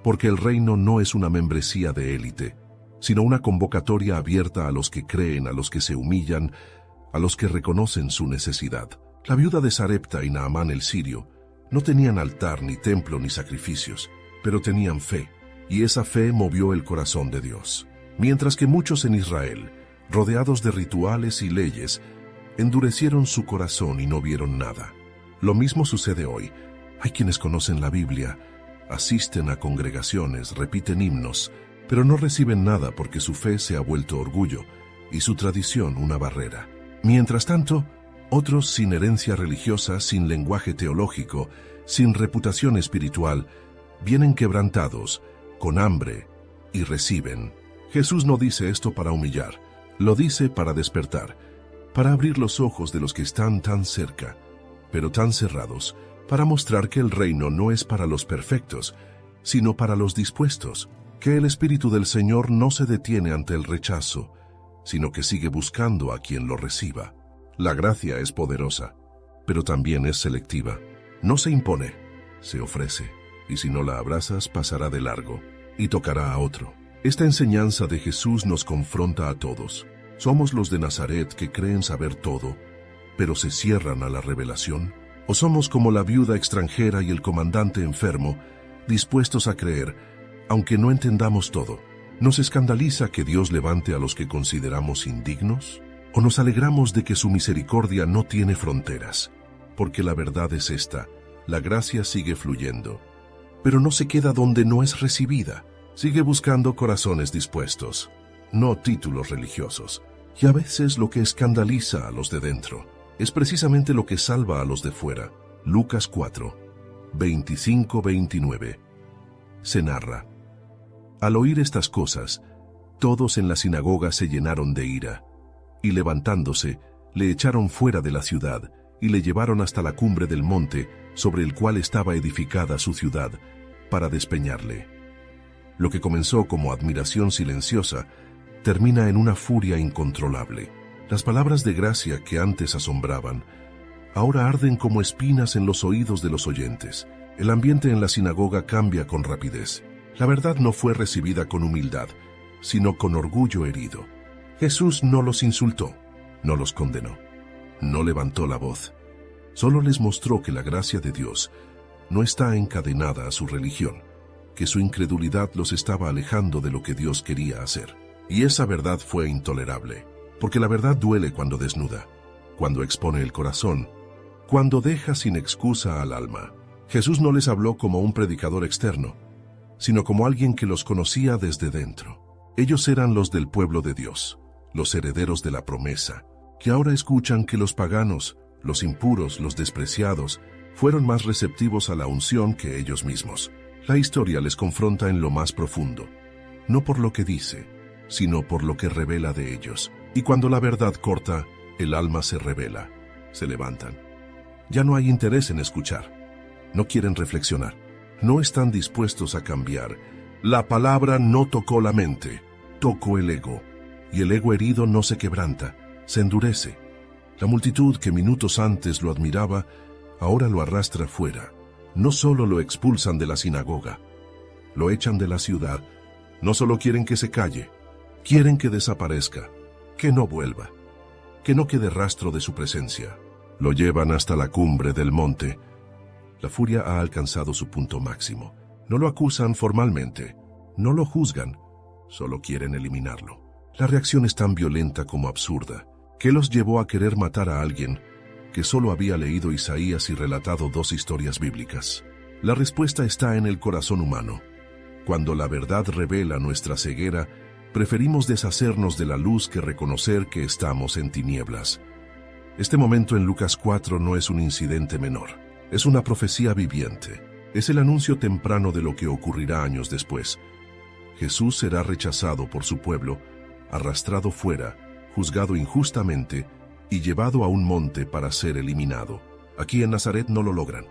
Porque el reino no es una membresía de élite, sino una convocatoria abierta a los que creen, a los que se humillan, a los que reconocen su necesidad. La viuda de Sarepta y Naamán el sirio no tenían altar, ni templo, ni sacrificios, pero tenían fe, y esa fe movió el corazón de Dios. Mientras que muchos en Israel, rodeados de rituales y leyes, endurecieron su corazón y no vieron nada. Lo mismo sucede hoy. Hay quienes conocen la Biblia, asisten a congregaciones, repiten himnos, pero no reciben nada porque su fe se ha vuelto orgullo y su tradición una barrera. Mientras tanto, otros sin herencia religiosa, sin lenguaje teológico, sin reputación espiritual, vienen quebrantados, con hambre, y reciben. Jesús no dice esto para humillar, lo dice para despertar, para abrir los ojos de los que están tan cerca, pero tan cerrados, para mostrar que el reino no es para los perfectos, sino para los dispuestos, que el Espíritu del Señor no se detiene ante el rechazo, sino que sigue buscando a quien lo reciba. La gracia es poderosa, pero también es selectiva. No se impone, se ofrece, y si no la abrazas pasará de largo, y tocará a otro. Esta enseñanza de Jesús nos confronta a todos. ¿Somos los de Nazaret que creen saber todo, pero se cierran a la revelación? ¿O somos como la viuda extranjera y el comandante enfermo, dispuestos a creer, aunque no entendamos todo? ¿Nos escandaliza que Dios levante a los que consideramos indignos? ¿O nos alegramos de que su misericordia no tiene fronteras? Porque la verdad es esta, la gracia sigue fluyendo, pero no se queda donde no es recibida. Sigue buscando corazones dispuestos, no títulos religiosos. Y a veces lo que escandaliza a los de dentro es precisamente lo que salva a los de fuera. Lucas 4, 25-29. Se narra: al oír estas cosas, todos en la sinagoga se llenaron de ira, y levantándose, le echaron fuera de la ciudad, y le llevaron hasta la cumbre del monte sobre el cual estaba edificada su ciudad, para despeñarle. Lo que comenzó como admiración silenciosa, termina en una furia incontrolable. Las palabras de gracia que antes asombraban, ahora arden como espinas en los oídos de los oyentes. El ambiente en la sinagoga cambia con rapidez. La verdad no fue recibida con humildad, sino con orgullo herido. Jesús no los insultó, no los condenó, no levantó la voz. Solo les mostró que la gracia de Dios no está encadenada a su religión, que su incredulidad los estaba alejando de lo que Dios quería hacer. Y esa verdad fue intolerable, porque la verdad duele cuando desnuda, cuando expone el corazón, cuando deja sin excusa al alma. Jesús no les habló como un predicador externo, sino como alguien que los conocía desde dentro. Ellos eran los del pueblo de Dios, los herederos de la promesa, que ahora escuchan que los paganos, los impuros, los despreciados, fueron más receptivos a la unción que ellos mismos. La historia les confronta en lo más profundo, no por lo que dice, sino por lo que revela de ellos. Y cuando la verdad corta, el alma se revela, se levantan. Ya no hay interés en escuchar, no quieren reflexionar, no están dispuestos a cambiar. La palabra no tocó la mente, tocó el ego, y el ego herido no se quebranta, se endurece. La multitud que minutos antes lo admiraba, ahora lo arrastra fuera. No solo lo expulsan de la sinagoga, lo echan de la ciudad. No solo quieren que se calle, quieren que desaparezca, que no vuelva, que no quede rastro de su presencia. Lo llevan hasta la cumbre del monte. La furia ha alcanzado su punto máximo. No lo acusan formalmente, no lo juzgan, solo quieren eliminarlo. La reacción es tan violenta como absurda. ¿Qué los llevó a querer matar a alguien que solo había leído Isaías y relatado 2 historias bíblicas? La respuesta está en el corazón humano. Cuando la verdad revela nuestra ceguera, preferimos deshacernos de la luz que reconocer que estamos en tinieblas. Este momento en Lucas 4 no es un incidente menor, es una profecía viviente. Es el anuncio temprano de lo que ocurrirá años después. Jesús será rechazado por su pueblo, arrastrado fuera, juzgado injustamente y llevado a un monte para ser eliminado. Aquí en Nazaret no lo logran,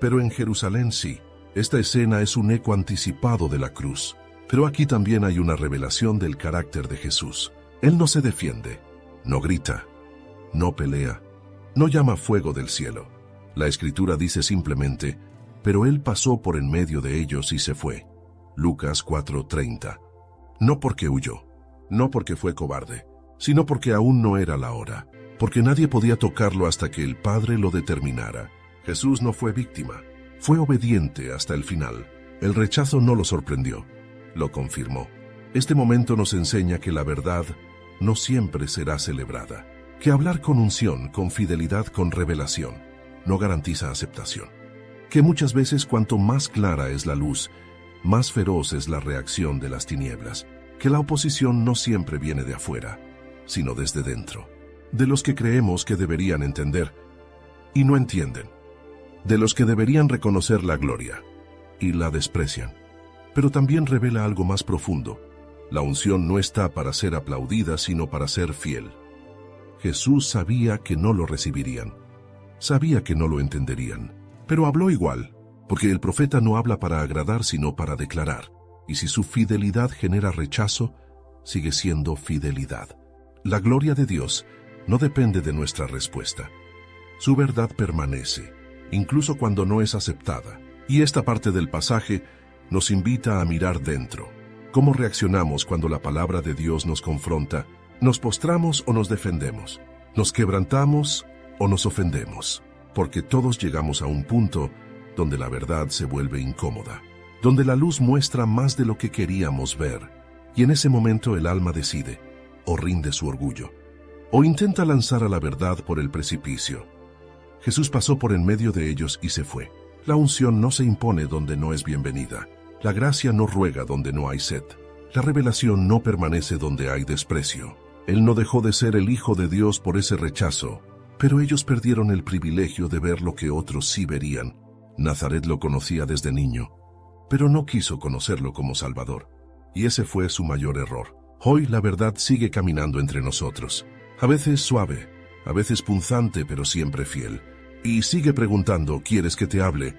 pero en Jerusalén sí. Esta escena es un eco anticipado de la cruz. Pero aquí también hay una revelación del carácter de Jesús. Él no se defiende, no grita, no pelea, no llama fuego del cielo. La Escritura dice simplemente, pero Él pasó por en medio de ellos y se fue. Lucas 4:30. No porque huyó, no porque fue cobarde, sino porque aún no era la hora, porque nadie podía tocarlo hasta que el Padre lo determinara. Jesús no fue víctima, fue obediente hasta el final. El rechazo no lo sorprendió, lo confirmó. Este momento nos enseña que la verdad no siempre será celebrada, que hablar con unción, con fidelidad, con revelación, no garantiza aceptación, que muchas veces cuanto más clara es la luz, más feroz es la reacción de las tinieblas, que la oposición no siempre viene de afuera, sino desde dentro, de los que creemos que deberían entender y no entienden, de los que deberían reconocer la gloria y la desprecian. Pero también revela algo más profundo. La unción no está para ser aplaudida, sino para ser fiel. Jesús sabía que no lo recibirían, sabía que no lo entenderían, pero habló igual, porque el profeta no habla para agradar, sino para declarar. Y si su fidelidad genera rechazo, sigue siendo fidelidad. La gloria de Dios no depende de nuestra respuesta. Su verdad permanece, incluso cuando no es aceptada. Y esta parte del pasaje nos invita a mirar dentro. ¿Cómo reaccionamos cuando la palabra de Dios nos confronta? ¿Nos postramos o nos defendemos? ¿Nos quebrantamos o nos ofendemos? Porque todos llegamos a un punto donde la verdad se vuelve incómoda, donde la luz muestra más de lo que queríamos ver, y en ese momento el alma decide, o rinde su orgullo, o intenta lanzar a la verdad por el precipicio. Jesús pasó por en medio de ellos y se fue. La unción no se impone donde no es bienvenida. La gracia no ruega donde no hay sed. La revelación no permanece donde hay desprecio. Él no dejó de ser el Hijo de Dios por ese rechazo, pero ellos perdieron el privilegio de ver lo que otros sí verían. Nazaret lo conocía desde niño, pero no quiso conocerlo como Salvador, y ese fue su mayor error. Hoy la verdad sigue caminando entre nosotros, a veces suave, a veces punzante, pero siempre fiel. Y sigue preguntando, ¿quieres que te hable?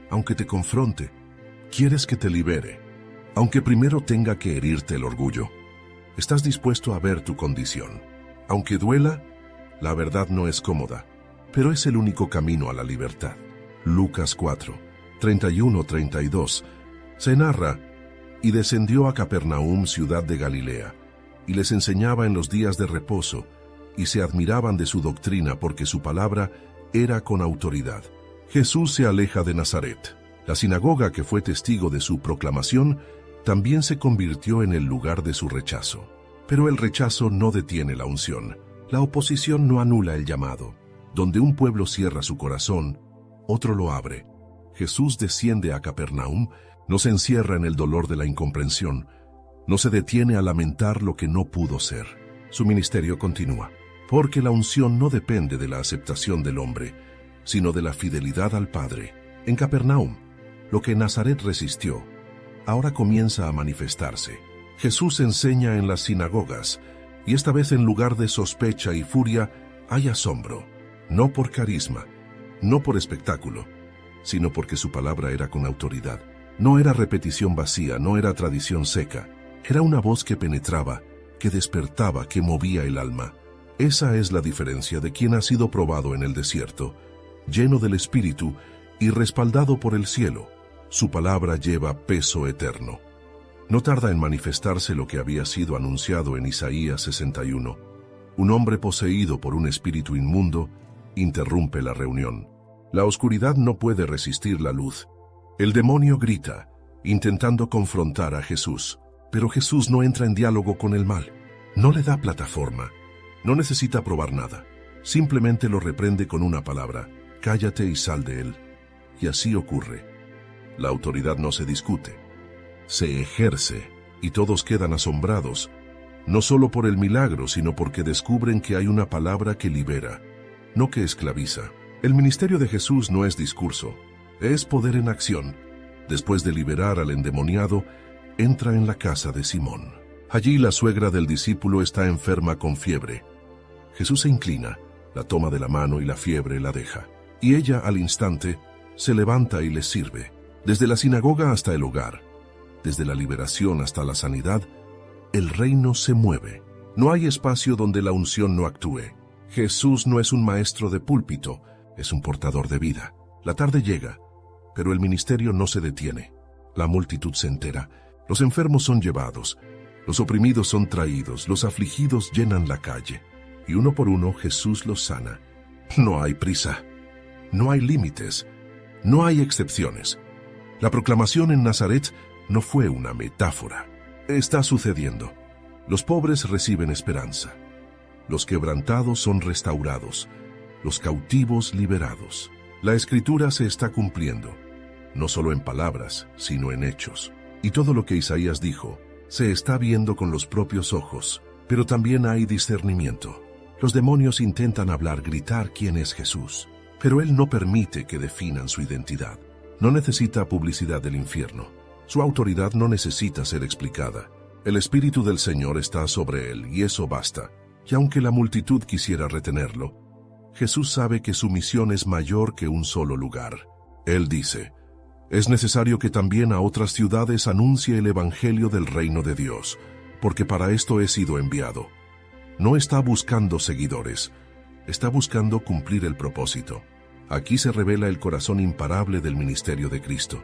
Aunque te confronte. ¿Quieres que te libere? Aunque primero tenga que herirte el orgullo. Estás dispuesto a ver tu condición. Aunque duela, la verdad no es cómoda, pero es el único camino a la libertad. Lucas 4, 31-32, se narra: y descendió a Capernaum, ciudad de Galilea, y les enseñaba en los días de reposo, y se admiraban de su doctrina porque su palabra era con autoridad. Jesús se aleja de Nazaret. La sinagoga, que fue testigo de su proclamación, también se convirtió en el lugar de su rechazo. Pero el rechazo no detiene la unción. La oposición no anula el llamado. Donde un pueblo cierra su corazón, otro lo abre. Jesús desciende a Capernaum, no se encierra en el dolor de la incomprensión, no se detiene a lamentar lo que no pudo ser. Su ministerio continúa, porque la unción no depende de la aceptación del hombre, sino de la fidelidad al Padre. En Capernaum, lo que Nazaret resistió, ahora comienza a manifestarse. Jesús enseña en las sinagogas, y esta vez en lugar de sospecha y furia, hay asombro, no por carisma, no por espectáculo, sino porque su palabra era con autoridad. No era repetición vacía, no era tradición seca, era una voz que penetraba, que despertaba, que movía el alma. Esa es la diferencia de quien ha sido probado en el desierto, lleno del Espíritu y respaldado por el cielo. Su palabra lleva peso eterno. No tarda en manifestarse lo que había sido anunciado en Isaías 61. Un hombre poseído por un espíritu inmundo interrumpe la reunión. La oscuridad no puede resistir la luz. El demonio grita, intentando confrontar a Jesús, pero Jesús no entra en diálogo con el mal. No le da plataforma. No necesita probar nada. Simplemente lo reprende con una palabra: cállate y sal de él. Y así ocurre. La autoridad no se discute, se ejerce, y todos quedan asombrados, no solo por el milagro, sino porque descubren que hay una palabra que libera, no que esclaviza. El ministerio de Jesús no es discurso, es poder en acción. Después de liberar al endemoniado, entra en la casa de Simón. Allí la suegra del discípulo está enferma con fiebre. Jesús se inclina, la toma de la mano y la fiebre la deja. Y ella, al instante, se levanta y les sirve. Desde la sinagoga hasta el hogar, desde la liberación hasta la sanidad, el reino se mueve. No hay espacio donde la unción no actúe. Jesús no es un maestro de púlpito, es un portador de vida. La tarde llega, pero el ministerio no se detiene. La multitud se entera. Los enfermos son llevados, los oprimidos son traídos, los afligidos llenan la calle. Y uno por uno Jesús los sana. No hay prisa, no hay límites, no hay excepciones. La proclamación en Nazaret no fue una metáfora. Está sucediendo. Los pobres reciben esperanza. Los quebrantados son restaurados. Los cautivos liberados. La Escritura se está cumpliendo, no solo en palabras, sino en hechos. Y todo lo que Isaías dijo se está viendo con los propios ojos, pero también hay discernimiento. Los demonios intentan hablar, gritar quién es Jesús, pero Él no permite que definan su identidad. No necesita publicidad del infierno. Su autoridad no necesita ser explicada. El Espíritu del Señor está sobre Él y eso basta. Y aunque la multitud quisiera retenerlo, Jesús sabe que su misión es mayor que un solo lugar. Él dice: es necesario que también a otras ciudades anuncie el Evangelio del reino de Dios, porque para esto he sido enviado. No está buscando seguidores, está buscando cumplir el propósito. Aquí se revela el corazón imparable del ministerio de Cristo.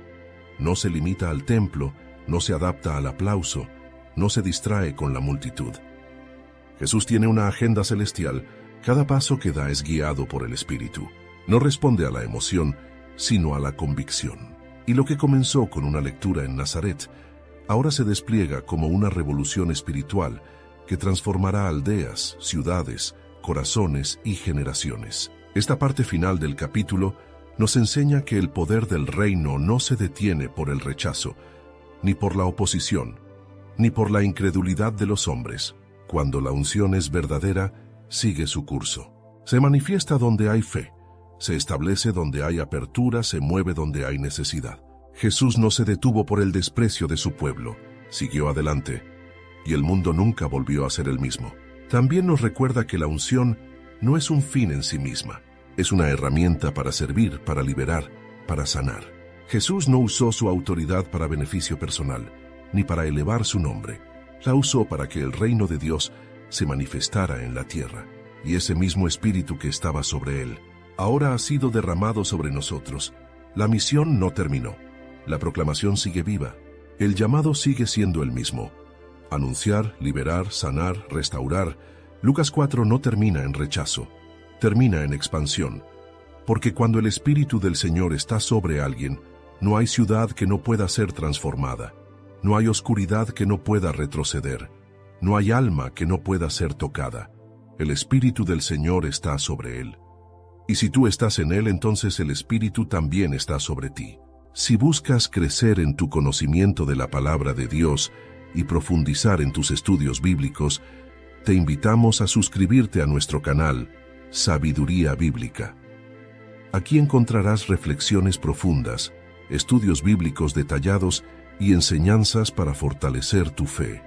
No se limita al templo, no se adapta al aplauso, no se distrae con la multitud. Jesús tiene una agenda celestial. Cada paso que da es guiado por el Espíritu. No responde a la emoción, sino a la convicción. Y lo que comenzó con una lectura en Nazaret, ahora se despliega como una revolución espiritual que transformará aldeas, ciudades, corazones y generaciones. Esta parte final del capítulo nos enseña que el poder del reino no se detiene por el rechazo, ni por la oposición, ni por la incredulidad de los hombres. Cuando la unción es verdadera, sigue su curso. Se manifiesta donde hay fe, se establece donde hay apertura, se mueve donde hay necesidad. Jesús no se detuvo por el desprecio de su pueblo, siguió adelante, y el mundo nunca volvió a ser el mismo. También nos recuerda que la unción no es un fin en sí misma, es una herramienta para servir, para liberar, para sanar. Jesús no usó su autoridad para beneficio personal, ni para elevar su nombre. La usó para que el reino de Dios se manifestara en la tierra. Y ese mismo espíritu que estaba sobre él, ahora ha sido derramado sobre nosotros. La misión no terminó. La proclamación sigue viva. El llamado sigue siendo el mismo. Anunciar, liberar, sanar, restaurar. Lucas 4 no termina en rechazo, termina en expansión. Porque cuando el Espíritu del Señor está sobre alguien, no hay ciudad que no pueda ser transformada. No hay oscuridad que no pueda retroceder. No hay alma que no pueda ser tocada. El Espíritu del Señor está sobre él. Y si tú estás en él, entonces el Espíritu también está sobre ti. Si buscas crecer en tu conocimiento de la palabra de Dios y profundizar en tus estudios bíblicos, te invitamos a suscribirte a nuestro canal, Sabiduría Bíblica. Aquí encontrarás reflexiones profundas, estudios bíblicos detallados y enseñanzas para fortalecer tu fe.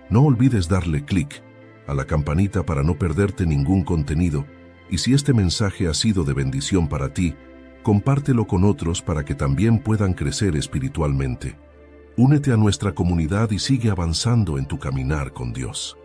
No olvides darle clic a la campanita para no perderte ningún contenido, y si este mensaje ha sido de bendición para ti, compártelo con otros para que también puedan crecer espiritualmente. Únete a nuestra comunidad y sigue avanzando en tu caminar con Dios.